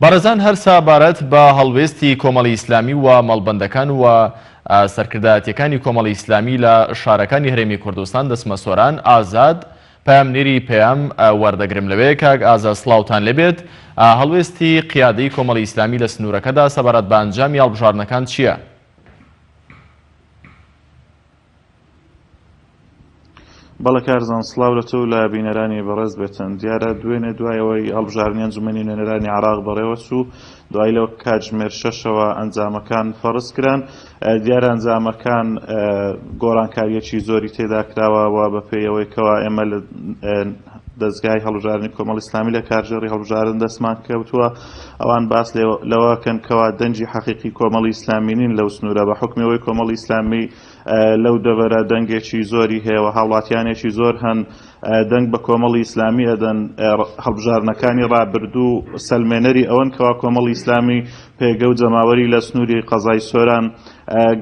بەڕێزان هەرسا بارەت بە هەڵوێستی کۆمەڵی ئیسلامی و مەڵبەندەکان و سەرکردایەتیەکانی کۆمەڵی ئیسلامی لە شارەکانی هەرێمی کوردستان دەسمەسۆران ئازاد پامنێری پێم وەردەگرم لەوێ کاک ئازاد سڵاوتان لێبێت. هەڵوێستی قیادەی کۆمەڵی ئیسلامی لە سنوورەکەدا سەبارەت بە ئەنجامی هەڵبژاردنەکان چییە؟ بەڵێ کارزان سڵاو لە تۆ لە بینەرانی بەڕێز بێتن. دیارە دوێنێ دوایەوەی هەڵبژاردنی ئەنجومەنی نوێنەرانی عێراق بەڕێوەچوو، دوای لەوە کاتژمێر 6ەوە ئەنجامەکان فەرز کران. دیارە ئەنجامەکان گۆڕانکاریەکی زۆری تێدا کراوە و بە پێیەوەی کەوا ئێمە لە دەستگای هەڵبژاردنی کۆمەڵی ئیسلامی لە کارژێڕی هەڵبژاردن دەستمان کەوتووە. ئەوان باس لەوەکەن کەوا دەنجی حەقیقی کۆمەڵی ئیسلامی نین لەو سنوورە، بە حکمەوەی کۆمەڵی ئیسلامی لەو دەبەرە دەنگێکی زۆری هەیە و هاوڵاتیانێکی زۆر هەن دەنگ بە کۆمەڵی ئیسلامی ئەدەن. هەڵبژاردنەکانی ڕابردوو سەلمێنەری ئەوەن کەوا کۆمەڵی ئیسلامی پێگە و جەماوەری لە سنووری قەزای سۆران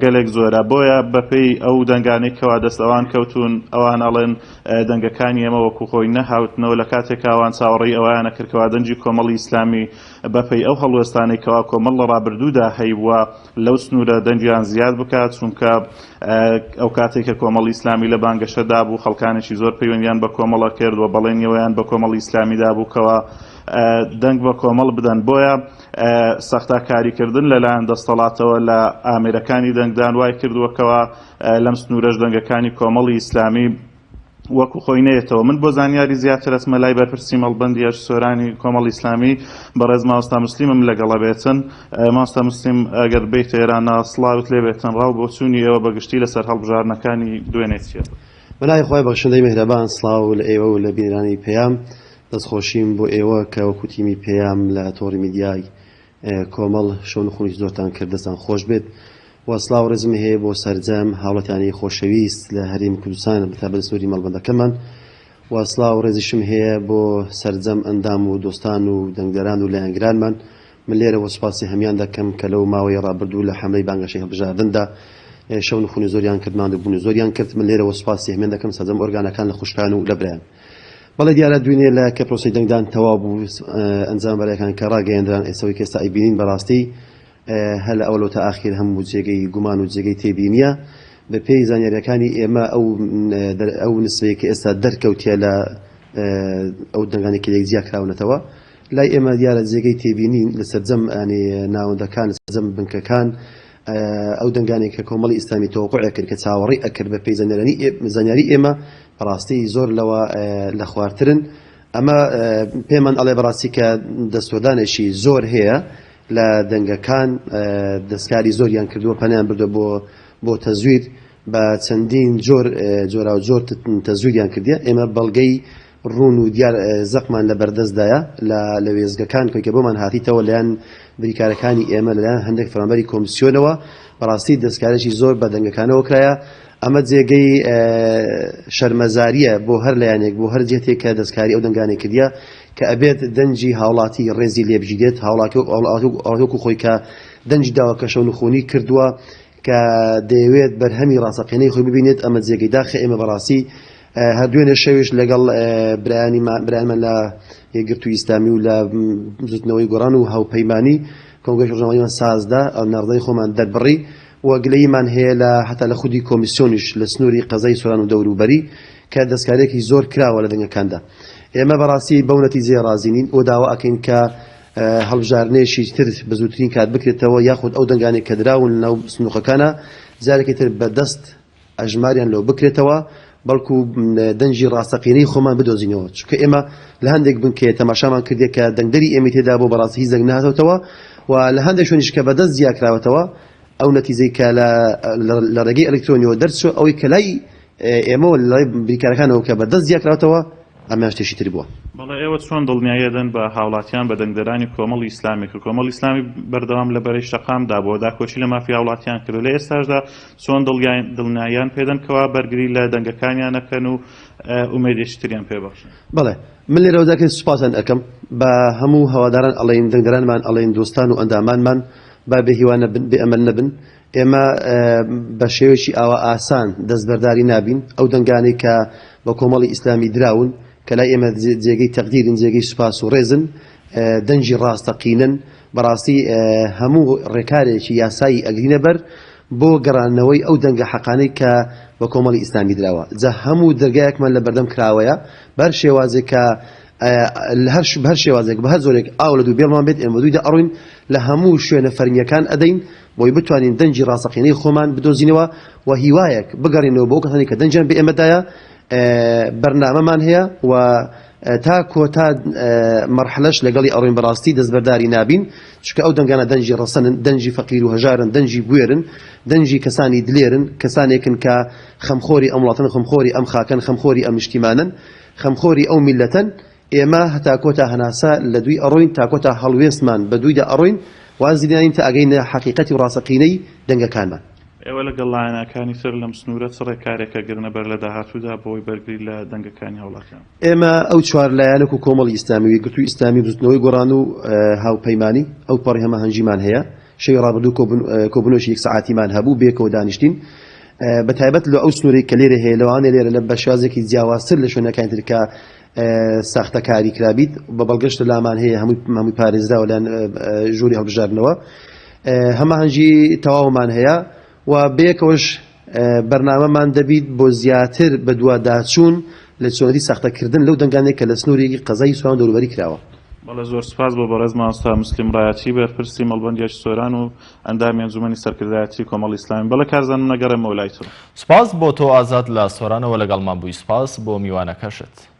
گەلێک زۆرە. بۆیە بەپێی ئەو دەنگانەی کەوا دەست ئەوان کەوتون، ئەوان ئەڵێن دەنگەکانی ئێمە وەکو خۆی نەهاوتنەوە لە کاتێک ئەوان چاوەڕێی ئەوانە کردکەوا دەنجی کۆمەڵی ئیسلامی بەپێی ئەو هەڵوێستانەی کەوا کۆمەڵ لە ڕابردوودا هەیبووە لەو سنوورە دەنجیان زیاد بکات، چونکە ئەو کاتێک کە کۆمەڵی ئیسلامی لە بانگەشەدا بوو خەڵکانێکی زۆر پەیوەندیان بە کۆمەڵە کرد و بەڵێنیەوەیان بە کۆمەڵی ئیسلامیدا بووکەوە دەنگ بە کۆمەڵ بدەن. بۆیە سەختاکاریکردن لەلایەن دەسەڵاتەوە لە ئامێرەکانی دەنگدان وای کردووەکەوە لەم سنوورەش دەنگەکانی کۆمەڵی ئیسلامی وەکو خۆی نێتەوە. من بۆ زانیاری زیاتر ئەسمە لای بەرپرسی مەڵبەندی سۆرانی کۆمەڵی ئیسلامی بەڕێز مامۆستا موسلیمم لەگەڵە بێتن. مامۆستا موسلیم ئەگەر بێیتە ئێرانە سڵاوت لێ بێتن، ڕاو بۆ چوونی ئێوە بەگشتی لەسەر هەڵبژاردنەکانی دوێنێ چیە؟ بەلای خۆی بەخشندەی میهرەبان، سڵاو لە ئێوە و لە بینەرانی پێیام. دەستخۆشیم بۆ ئێوە کە وەکو تیمی پێیام لە تۆڕی میدیای کۆمەڵ شەون خونی زۆرتان کرد، دەستان خۆش بێت. و سڵاو ڕێزم هەیە بۆ سەرجەم هاوڵاتیانی خۆشەویست لە هەرێمی کوردستان بەتابەت سنووری مەڵبەندەکەمان. و سڵاو ڕێزیشم هەیە بۆ سەرجەم ئەندام و دۆستان و دەنگدەران و لایەنگرانمان. من لێرەوە سوپاسی هەمیان دەکەم کە لەو ماوەی ڕابردوو لە حەملەی بانگەشەی هەڵبژاردندا شەون خونی زۆریان کردمان و بوونی زۆریان کرد. من لێرەوە سوپاسی هەمیان دەکەم سەرجەم ئۆرگانەکان لە خوشکان و لە برایان. بەڵێ دیارە دوێنێ لە کە پرۆسی دەنگدان تەواو بوو، ئەنجام بەرەکان کە ڕاگەیاندران ئێستەوەی کەستا ئەیبینین بەڕاستی هەل ئەوەلەوە تا ئاخیر هەموو جێگەی گومان و جێگەی تێبینیە. بە پێی زانیاریەکانی ئێمە ئەو نسبەیە کە ئێستا دەرکەوتێ لە ئەو دەنگانێکی لێک جیا کراونەتەوە لای ئێمە دیارە جێگەی تێبینین لە سەرجەم ناوەندەکان، سەرجەم بنکەکان، ئەو دەنگانێک کە کۆمەڵی ئیسلامی تەوەقوع کرد کە چاوەڕێی ئەکرد بە پێی زانیاری ئێمە بەڕاستی زۆر لەوە لە خوارترن. ئەمە پێمان ئەڵێ بەڕاستی کە دەستۆدانێکی زۆر هەیە لە دەنگەکان، دەستکاری زۆریان کردووە، پەنیان بردووە بۆ تەزویر بە چەندین جۆرا و جۆر تەزویریان کردیە. ئێمە بەڵگەی ڕوون و دیار زەقمان لە بەردەستدایە لە وێزگەکان کە بۆمان هاتیتەوە لەیان بریکارەکانی ئێمە لەلایەن هەندێک فەرمانبەری کۆمیسیۆنەوە. بەڕاستی دەستکارێکی زۆر بە دەنگەکانەوە کرایە. ئەمە جێگەی شەرمەزاریە بۆ هەر لایەنێک، بۆ هەر جێتێک کە دەستکاری ئەو دەنگانێک کردیە کە ئەبێت دەنجی هاوڵاتی ڕێزی لێبژیدێت. هاوڵاتیۆکو خۆی کە دەنجی داوە کە شەون خوونی کردووە کە دەیەوێت بەرهەمی ڕاستەقینەی خۆی ببینێت. ئەمە جێگەی داخە ئێمە بەڕاستی هەردوێنێ شەویش لەگەڵ برایانمان لە یەکگرتووی ئیسلامی و لە زوتنەوەی گۆڕان و هاوپەیمانی کۆنگرەی ڕۆژنامەییمان سازدا ناڕزای خۆمان دەربڕی و گلەیمان هەیە لە حتا لە خودی کۆمیسیۆنیش لە سنووری قەزای سۆران و دەوروبەری کە دەستکارێکی زۆر کراوە لە دەنگەکاندا. ئێمە بەڕاستی بەو نەتیجەیە رازینین و داوا ئەکەین کە هەڵبژاردنێکی تر بە زووترین کات بکرێتەوە، یاخود ئەو دەنگانێک کە دراون ناو سندوقەکانە جارێکی تر بەدەست ئەژماریان لەو بکرێتەوە، بەڵکو دەنجی ڕاستەقینەی خۆمان بدۆزینەوە. چونکە ئێمە لە هەندێک بنکێ تەماشامان کردێت کە دەنگدەری ئێمە تێدا بۆ بەڕاستی هیچ دەنگ نهاتەوە و لە هەندێک شوێنیش کە بەدەست جیا کراوەتەوە ئەو نەتیجەی کە لە ڕێگەی ئەلکترۆنیەوە دەرچووە ئەوەی کە لای ئێمەوە لای بریکارەکانەوە کە بەدەست جیا کراوەتەوە ئەمە شتێکی تر بووە. بەڵێ ئێوە چۆن دڵنیایەدەن بە هاوڵاتیان بە دەنگدەرانی کۆمەڵی ئیسلامی کە کۆمەڵی ئیسلامی بەردەوام لە بەرەی شەقامدا بۆ داکۆچی لە مافی هاوڵاتیان کرد لە ئێستاشدا چۆن دڵنیایان پێدەنکەوە بەرگری لە دەنگەکانیان نەکەن و ئومێدێکی تریان پێبەخشن؟ بەڵێ من لێرەوە دەکەن سوپاسان ئەەکەم بە هەموو هەواداران ئەڵێن دەنگدەرانمان ئەڵێن دۆستان و ئەندامانمان با بێهیوانە بن بێ ئەمەل نەبن. ئێمە بە شێوەیەکی ئاوا ئاسان دەستبەرداری نابین ئەو دەنگانەی کە بە کۆمەڵی ئیسلامی دراون کە لای ئێمە جێگەی تەقدیرن، جێگەی سوپاس و ڕێزن. دەنجی ڕاستەقینن بەڕاستی هەموو ڕێکارێکی یاسایی ئەگرینە بەر بۆ گەڕانەوەی ئەو دەنگە حەقانەی کە بە کۆمەڵی ئیسلامی درراوە جا هەموو دەرگایەکمان لە بەردەم کراوەیە بەر شێوازێک کە هەر شێوازێک بە هەر زۆرێک ئاو لە دوو بێڵمان بێت ئێمە دوویدا ئەڕوین لە هەموو شوێنە فەرمیەکان ئەدەین بۆی بتوانین دەنجی ڕاستەقینەی خۆمان بدۆزینەوە و هیوایەک بگەڕینەوە بۆ کەسانی کە دەنجیان بە ئێمەدایە بەرنامەمان هەیە و تا کۆتا مەرحلەش لەگەڵی ئەڕوین بەڕاستی دەستبەرداری نابین چکە ئەو دەنگانە دەنجی ڕەسەنن دەنجی فەقیر و هەژارن دەنجی بوێرن دەنجی کەسانی دلێرن کەسانێکن کە خەمخۆری ئەم وڵاتن خەمخۆری ئەم خاکەن خەمخۆری ئەم نیشتیمانن خەمخۆری ئەو میلەتەن ئێمە هەتا کۆتا هەناسە لە دوی ئەڕۆین تا کۆتا هەڵوێستمان بە دوویدا ئەڕۆین وازی دێنین تا ئەگەینە حەقیقەتی و ڕاستەقینەی دەنگەکانمان ئێوە لەگەڵ لایەنەکانی تر لەم سنوورە چ ڕێکارێکە گرنە بەر لە داهاتوودا بۆی بەرگری لە دەنگەکانی هەوڵەکان ئێمە ئەو چوار لایەنێک و کۆمەڵی ئیسلامی گرتووی ئیسلامی بستنەوەی گۆڕان و هاوپەیمانی ئەو پەڕی هەمە هەنجیمان هەیە شەوی ڕابردوو کۆبوونەوەشی یەک سەعاتیمان هەبوو بێکەوە دانیشتین بەتایبەت لە ئەو سنوورەی کە لێرە هەیە لەوانێ لێرە لە بەشازێکی جیاوازتر لە شوێنەکانی تر کە ساختەکاری کرابیت بە بەڵگەشت لامان هەیە هەمووی پارێزراوە لەن ژووری هەڵبژاردنەوە هەمە هەنجی تەواومان هەیە و بەیەکەوەش بەرنامەمان دەبیت بۆ زیاتر بە دوواداچوون لە چۆنەتی ساختەکردن لەو دەنگانێک کە لە سنووری قەزای سوان دەوروبەری کراوە بەڵێ زۆر سپاس بۆ بەڕێز مامۆستا مسلیم ڕایەتی بەرپرسی مەڵبەندیەکی سۆران و ئەندامی ئەنجومەنی سەرکردایەتی کۆمەڵی ئیسلامی بەڵێ کارزانم نەگەڕێمەوە لای تۆ سپاس بۆ تۆ ئازاد لە سۆرانەوە لەگەڵمان بووی سپاس بۆ میوانەکەشت